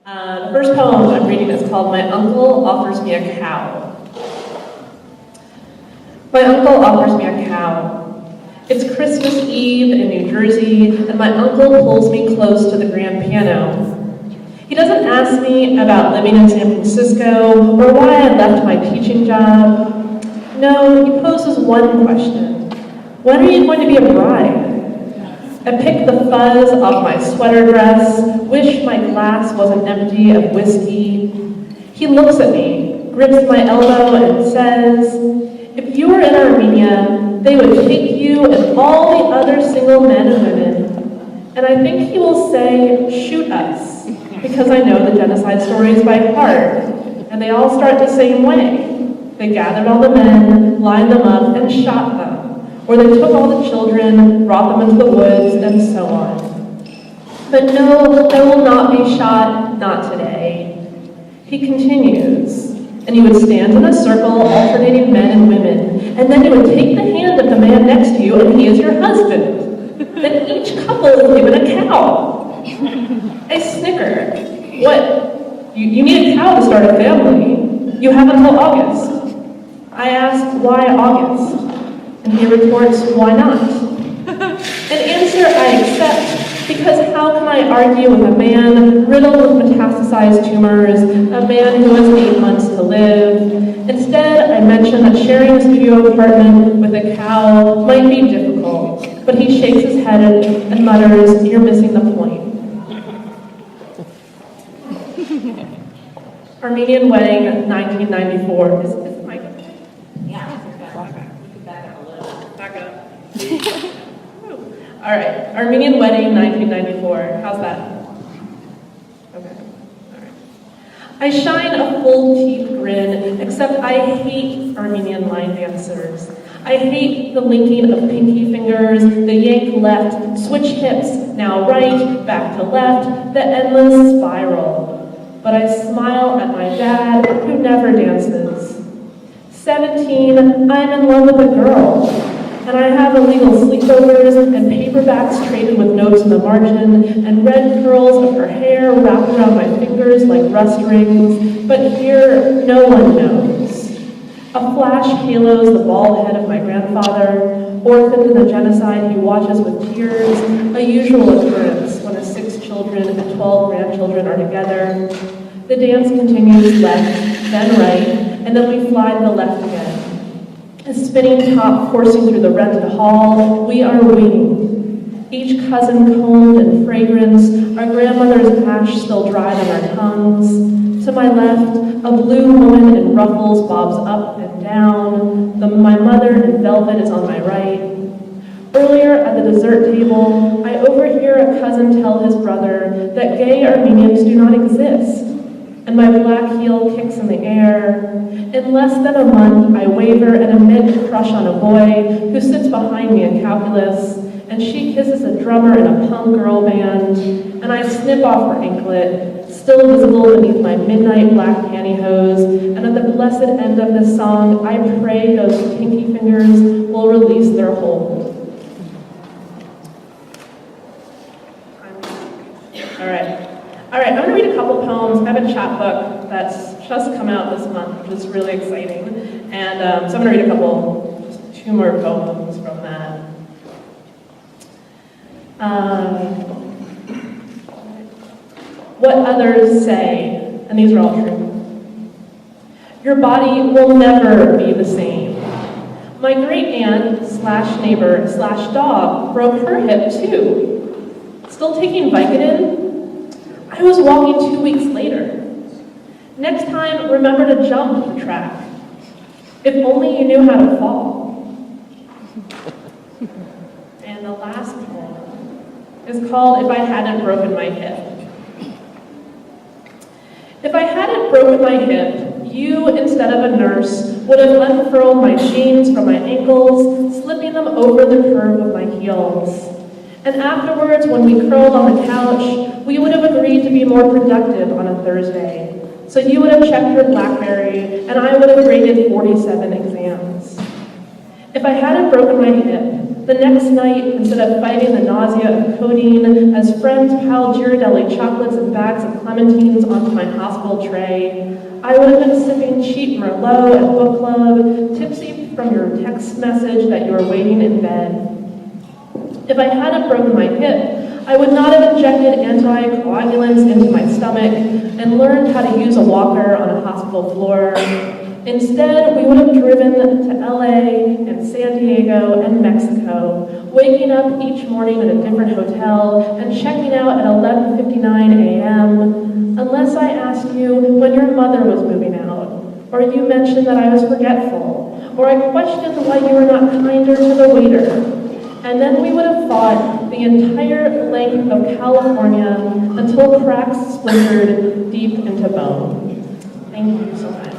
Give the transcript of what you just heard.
The first poem I'm reading is called My Uncle Offers Me a Cow. My uncle offers me a cow. It's Christmas Eve in New Jersey, and my uncle pulls me close to the grand piano. He doesn't ask me about living in San Francisco or why I left my teaching job. No, he poses one question. When are you going to be a bride? I pick the fuzz off my sweater dress, wish my glass wasn't empty of whiskey. He looks at me, grips my elbow, and says, if you were in Armenia, they would take you and all the other single men and women. And I think he will say, shoot us, because I know the genocide stories by heart. And they all start the same way. They gathered all the men, lined them up, and shot them. Or they took all the children, brought them into the woods, and so on. But no, there will not be shot, not today. He continues, and he would stand in a circle, alternating men and women, and then he would take the hand of the man next to you, and he is your husband. Then each couple is given a cow. I snicker. What? You need a cow to start a family. You have until August. I ask, why August? And he retorts, why not? An answer I accept, because how can I argue with a man riddled with metastasized tumors, a man who has 8 months to live? Instead, I mention that sharing a studio apartment with a cow might be difficult, but he shakes his head and mutters, you're missing the point. Armenian wedding, 1994. Is my... Yeah. Back up. All right, Armenian wedding, 1994. How's that? Okay, all right. I shine a full teeth grin, except I hate Armenian line dancers. I hate the linking of pinky fingers, the yank left, switch hips, now right, back to left, the endless spiral. But I smile at my dad, who never dances. 17, I'm in love with a girl. And I have illegal sleepovers and paperbacks traded with notes in the margin and red curls of her hair wrapped around my fingers like rust rings. But here, no one knows. A flash halos the bald head of my grandfather, orphaned in the genocide he watches with tears, a usual occurrence when his 6 children and 12 grandchildren are together. The dance continues left, then right, and then we fly to the left again. A spinning top coursing through the rented hall, we are waiting. Each cousin combed and fragrance, our grandmother's ash still dried on our tongues. To my left, a blue woman in ruffles bobs up and down. My mother in velvet is on my right. Earlier at the dessert table, I overhear a cousin tell his brother that gay Armenians do not exist. And my black heel kicks in the air. In less than a month, I waver and admit a crush on a boy who sits behind me in calculus, and she kisses a drummer in a punk girl band, and I snip off her anklet, still visible beneath my midnight black pantyhose, and at the blessed end of this song, I pray those pinky fingers will release their hold. All right, I'm going to read a couple poems. I have a chapbook that's just come out this month, which is really exciting. And so I'm going to read a couple, just 2 more poems from that. What others say, and these are all true. Your body will never be the same. My great aunt / neighbor / dog broke her hip too. Still taking Vicodin? I was walking 2 weeks later. Next time, remember to jump the track. If only you knew how to fall. And the last poem is called If I Hadn't Broken My Hip. If I hadn't broken my hip, you, instead of a nurse, would have unfurled my jeans from my ankles, slipping them over the curve of my heels. And afterwards, when we curled on the couch, we would have agreed to be more productive on a Thursday. So you would have checked your BlackBerry, and I would have graded 47 exams. If I hadn't broken my hip, The next night, instead of fighting the nausea of codeine, as friends piled Ghirardelli chocolates and bags of clementines onto my hospital tray, I would have been sipping cheap Merlot at book club, tipsy from your text message that you were waiting in bed. If I hadn't broken my hip, I would not have injected anticoagulants into my stomach and learned how to use a walker on a hospital floor. Instead, we would have driven to LA and San Diego and Mexico, waking up each morning at a different hotel and checking out at 11:59 a.m., unless I asked you when your mother was moving out, or you mentioned that I was forgetful, or I questioned why you were not kinder to the waiter. And then we would have fought the entire length of California until cracks splintered deep into bone. Thank you so much.